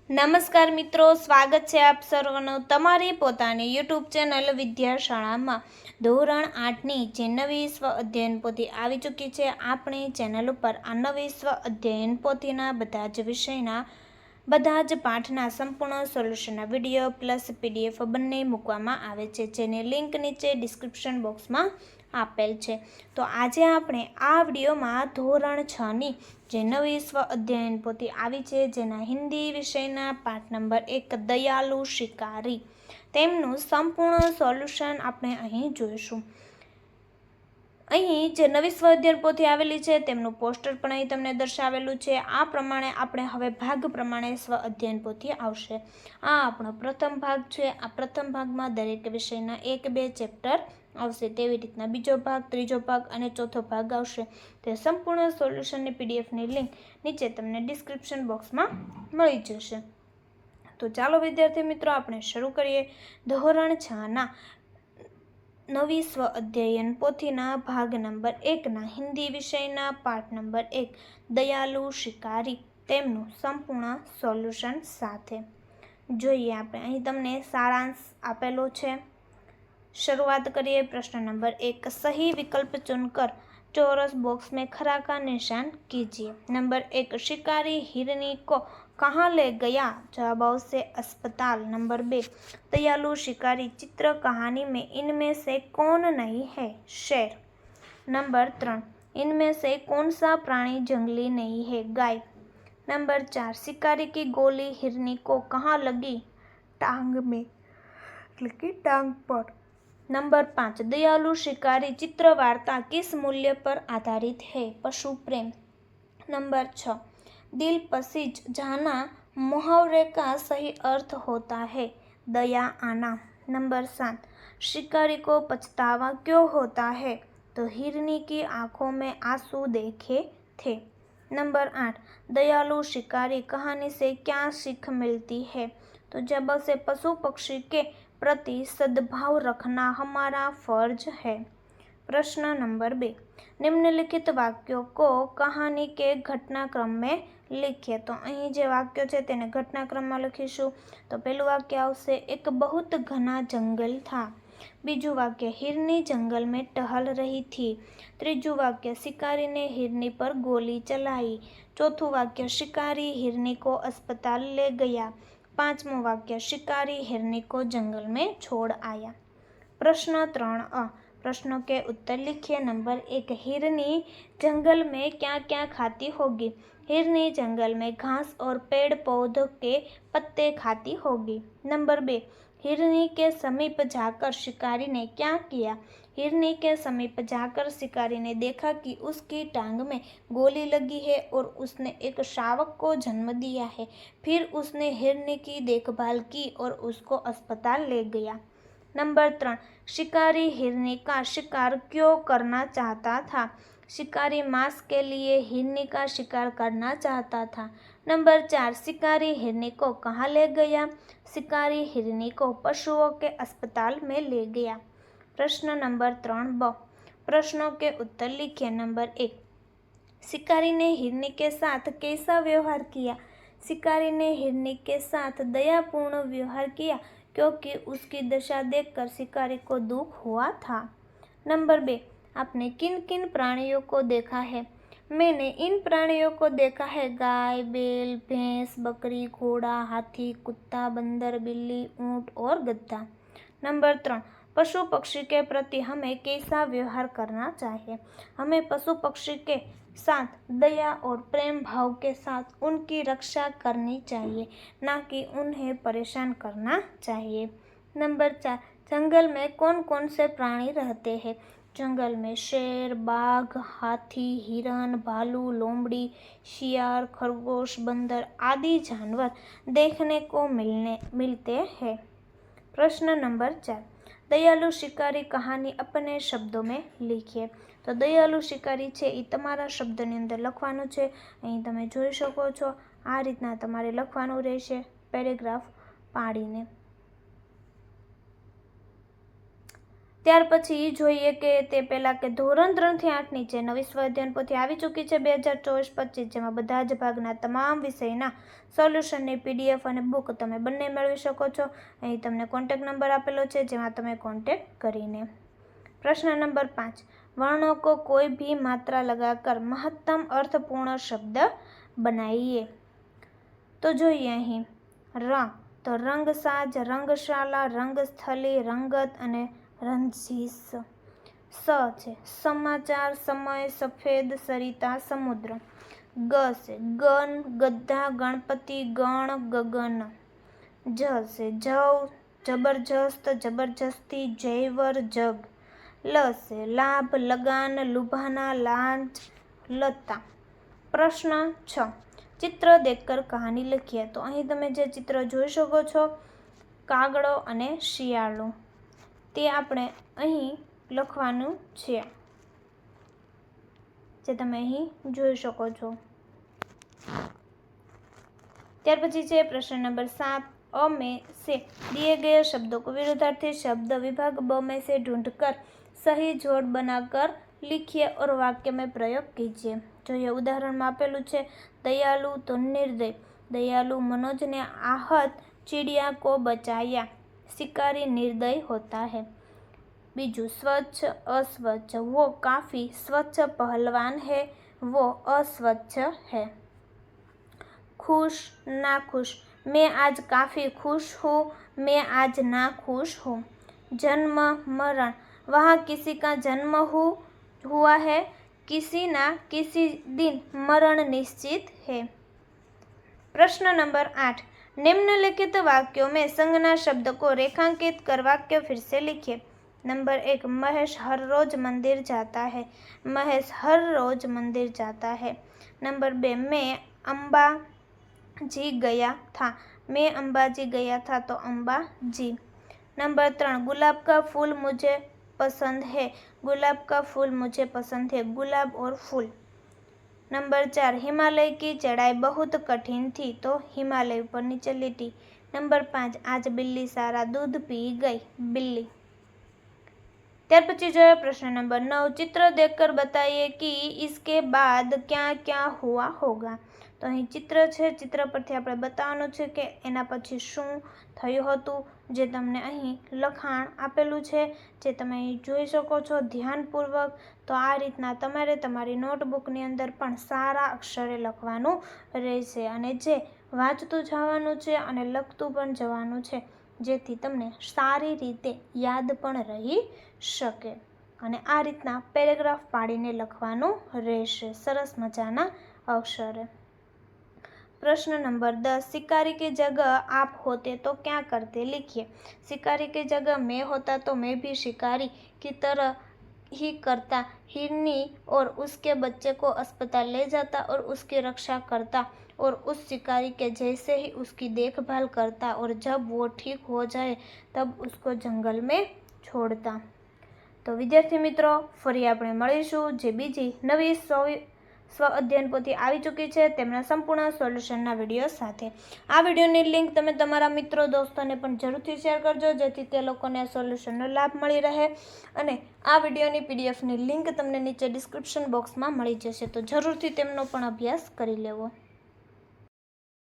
નમસ્કાર મિત્રો, સ્વાગત છે આપ સર્વનું તમારી પોતાની યુટ્યુબ ચેનલ વિદ્યાશાળામાં. ધોરણ 8ની જે નવી સ્વ અધ્યયન પોથી આવી ચૂકી છે, આપણી ચેનલ ઉપર આ નવી સ્વ અધ્યયન પોથીના બધા જ વિષયના બધા જ પાઠના સંપૂર્ણ સોલ્યુશનના વિડીયો પ્લસ PDF બંને મૂકવામાં આવે છે, જેની લિંક નીચે ડિસ્ક્રિપ્શન બોક્સમાં આપેલ છે. તો આજે આપણે આ વિડીયોમાં ધોરણ 6ની જે નવી સ્વ અધ્યયન પોથી આવી છે, જેના હિન્દી વિષયના પાઠ નંબર 1 દયાલુ શિકારી, તેમનું સંપૂર્ણ સોલ્યુશન આપણે અહીં જોઈશું. અહીં જે નવી સ્વ અધ્યયન પોથી આવેલી છે તેમનું પોસ્ટર પણ અહીં તમને દર્શાવેલું છે. આ પ્રમાણે આપણે હવે ભાગ પ્રમાણે સ્વ અધ્યયન પોથી આવશે. આ આપણો પ્રથમ ભાગ છે. આ પ્રથમ ભાગમાં દરેક વિષયના 1-2 ચેપ્ટર આવશે. તેવી રીતના બીજો ભાગ, ત્રીજો ભાગ અને ચોથો ભાગ આવશે. તે સંપૂર્ણ સોલ્યુશનની PDFની લિંક નીચે તમને ડિસ્ક્રિપ્શન બોક્સમાં મળી જશે. તો ચાલો વિદ્યાર્થી મિત્રો, આપણે શરૂ કરીએ ધોરણ 6ના નવી સ્વ અધ્યયન પોથીના ભાગ નંબર 1ના હિન્દી વિષયના પાઠ નંબર 1 દયાલુ શિકારી, તેમનું સંપૂર્ણ સોલ્યુશન સાથે. જોઈએ આપણે અહીં તમને સારાંશ આપેલો છે. शुरुआत करिए प्रश्न नंबर 1, सही विकल्प चुनकर चौरस बॉक्स में खरा का निशान कीजिए. नंबर 1, शिकारी हिरनी को कहाँ ले गया? जवाब आवश्य अस्पताल. नंबर 2, दयालु शिकारी चित्र कहानी में इनमें से कौन नहीं है? शेर. नंबर 3, इनमें से कौन सा प्राणी जंगली नहीं है? गाय. नंबर 4, शिकारी की गोली हिरनी को कहाँ लगी? टांग में, टांग पर. नंबर 5, दयालु शिकारी चित्र वार्ता किस मूल्य पर आधारित है? पशु प्रेम. नंबर 6, दिल पसीज जाना मुहावरे का सही अर्थ होता है? दया आना. नंबर 7, शिकारी को पछतावा क्यों होता है? तो हिरनी की आंखों में आंसू देखे थे. नंबर 8, दयालु शिकारी कहानी से क्या सीख मिलती है? तो जब से पशु पक्षी के प्रति सद्भाव रखना हमारा फर्ज है. प्रश्न नंबर 2, निम्नलिखित वाक्यों को कहानी के घटनाक्रम में लिखिए. तो અહીં જે વાક્યો છે તેને ઘટનાક્રમમાં લખીશું. તો પહેલું વાક્ય આવશે, एक बहुत घना जंगल था. बीजू वाक्य, हिरनी जंगल में टहल रही थी. त्रीजू वाक्य, शिकारी ने हिरनी पर गोली चलाई. चौथું वाक्य, शिकारी हिरनी को अस्पताल ले गया. पांचमું वाक्य, शिकारी हिरनी को जंगल में छोड़ आया. प्रश्न 3 प्रश्नों के उत्तर लिखिए. नंबर 1, हिरनी जंगल में क्या क्या खाती होगी? हिरनी जंगल में घास और पेड़ पौधों के पत्ते खाती होगी. नंबर 2, हिरनी के समीप जाकर शिकारी ने क्या किया? हिरनी के समीप जाकर शिकारी ने देखा कि उसकी टांग में गोली लगी है और उसने एक शावक को जन्म दिया है. फिर उसने हिरनी की देखभाल की और उसको अस्पताल ले गया. नंबर 3, शिकारी हिरनी का शिकार क्यों करना चाहता था? शिकारी मांस के लिए हिरनी का शिकार करना चाहता था. नंबर 4, शिकारी हिरनी को कहाँ ले गया? शिकारी हिरनी को पशुओं के अस्पताल में ले गया. प्रश्न नंबर 3 प्रश्नों के उत्तर लिखिए. नंबर 1, शिकारी ने हिरनी के साथ कैसा व्यवहार किया? शिकारी ने हिरनी के साथ दयापूर्ण व्यवहार किया क्योंकि उसकी दशा देखकर शिकारी को दुख हुआ था. नंबर 2, आपने किन किन प्राणियों को देखा है? मैंने इन प्राणियों को देखा है, गाय, बैल, भैंस, बकरी, घोड़ा, हाथी, कुत्ता, बंदर, बिल्ली, ऊंट और गधा. नंबर 3, पशु पक्षी के प्रति हमें कैसा व्यवहार करना चाहिए? हमें पशु पक्षी के साथ दया और प्रेम भाव के साथ उनकी रक्षा करनी चाहिए, ना कि उन्हें परेशान करना चाहिए. नंबर 4, जंगल में कौन कौन से प्राणी रहते हैं? जंगल में शेर, बाघ, हाथी, हिरण, भालू, लोमड़ी, शियार, खरगोश, बंदर आदि जानवर देखने को मिलते हैं. प्रश्न नंबर 4, दयालु शिकारी कहानी अपने शब्दों में लिखिए. तो दयालु शिकारी છે એ તમારા શબ્દની અંદર લખવાનું છે. અહીં તમે જોઈ શકો છો, આ રીતના તમારે લખવાનું રહેશે પેરેગ્રાફ પાડીને. ત્યાર પછી જોઈએ કે તે પહેલાં કે ધોરણ 3 થી 8 નીચે નવી સ્વ અધ્યયન પોથી આવી ચૂકી છે 2024-25, જેમાં બધા જ ભાગના તમામ વિષયના સોલ્યુશનની PDF અને બુક તમે બંને મેળવી શકો છો. અહીં તમને કોન્ટેક્ટ નંબર આપેલો છે, જેમાં તમે કોન્ટેક્ટ કરીને. प्रश्न नंबर 5, वर्णों को कोई भी मात्रा लगाकर महत्तम अर्थपूर्ण शब्द बनाइए. तो જોઈએ અહીં રંગ તો રંગસાજ, રંગશાલા, રંગસ્થલી, રંગત અને રંજીસ. સ છે સમાચાર, સમય, સફેદ, સરિતા, સમુદ્ર. ગ છે ગન, ગદ્દા, ગણપતિ, ગણ, ગગન. જ છે જવ, જબરજસ્ત, જબરજસ્તી, જૈવર, જગ. ल से लाभ, लगान, लुभाना, लांच, लता. प्रश्न 6, चित्र देखकर कहानी लखिए. तो અહીં તમે જે ચિત્ર જોઈ શકો છો કાગડો અને શિયાળો, તે આપણે અહીં લખવાનું છે, જે તમે અહીં જોઈ શકો છો. ત્યાર પછી છે પ્રશ્ન નંબર 7, अ में से दिए गए शब्दों को विरुद्धार्थी शब्द विभाग ब में से ढूंढकर सही जोड़ बनाकर लिखिए और वाक्य में प्रयोग कीजिए. જોઈએ ઉદાહરણમાં આપેલું છે દયાलु तो निर्दय. दयालु मनोज ने आहत चिड़िया को बचाया. शिकारी निर्दय होता है. बीजू स्वच्छ अस्वच्छ. वो काफी स्वच्छ पहलवान है, वो अस्वच्छ है. खुश नाखुश. मैं आज काफ़ी खुश हूँ, मैं आज नाखुश हूँ. जन्म मरण. वहाँ किसी का जन्म हुआ है, किसी ना किसी दिन मरण निश्चित है. प्रश्न नंबर 8, निम्नलिखित वाक्यों में संज्ञा शब्द को रेखांकित कर वाक्य फिर से लिखिए. नंबर 1, महेश हर रोज मंदिर जाता है. महेश हर रोज मंदिर जाता है. नंबर 2, मैं अंबाजी गया था. मैं अंबाजी गया था तो अंबाजी. नंबर 3, गुलाब का फूल मुझे पसंद है. गुलाब का फूल मुझे पसंद है. गुलाब और फूल. नंबर 4, हिमालय की चढ़ाई बहुत कठिन थी तो हिमालय ऊपर नीचे लिटी. नंबर 5, आज बिल्ली सारा दूध पी गई. बिल्ली. ત્યાર પછી જોઈએ પ્રશ્ન નંબર 9, चित्र देखकर बताइए कि इसके बाद क्या क्या हुआ होगा. તો અહીં ચિત્ર છે, ચિત્ર પરથી આપણે બતાવવાનું છે કે એના પછી શું થયું હતું, જે તમને અહીં લખાણ આપેલું છે, જે તમે અહીં જોઈ શકો છો ધ્યાનપૂર્વક. તો આ રીતના તમારે તમારી નોટબુકની અંદર પણ સારા અક્ષરે લખવાનું રહેશે, અને જે વાંચતું જવાનું છે અને લખતું પણ જવાનું છે, જેથી તમને સારી રીતે યાદ પણ રહી શકે. અને આ રીતના પેરેગ્રાફ પાડીને લખવાનું રહેશે સરસ મજાના અક્ષરે. प्रश्न नंबर 10, शिकारी की जगह आप होते तो क्या करते. लिखिए. शिकारी की जगह मैं होता तो मैं भी शिकारी की तरह ही करता. हिरनी और उसके बच्चे को अस्पताल ले जाता और उसकी रक्षा करता, और उस शिकारी के जैसे ही उसकी देखभाल करता, और जब वो ठीक हो जाए तब उसको जंगल में छोड़ता. तो विद्यार्थी मित्रों, फरी આપણે મળીશું જે બીજી નવી સ્વ અધ્યયન પોથી આવી ચૂકી છે તેમના સંપૂર્ણ સોલ્યુશનના વિડીયો સાથે. આ વિડીયોની લિંક તમે તમારા મિત્રો દોસ્તોને પણ જરૂરથી શેર કરજો, જેથી તે લોકોને આ સોલ્યુશનનો લાભ મળી રહે. અને આ વિડીયોની પીડીએફની લિંક તમને નીચે ડિસ્ક્રિપ્શન બોક્સમાં મળી જશે, તો જરૂરથી તેમનો પણ અભ્યાસ કરી લેવો.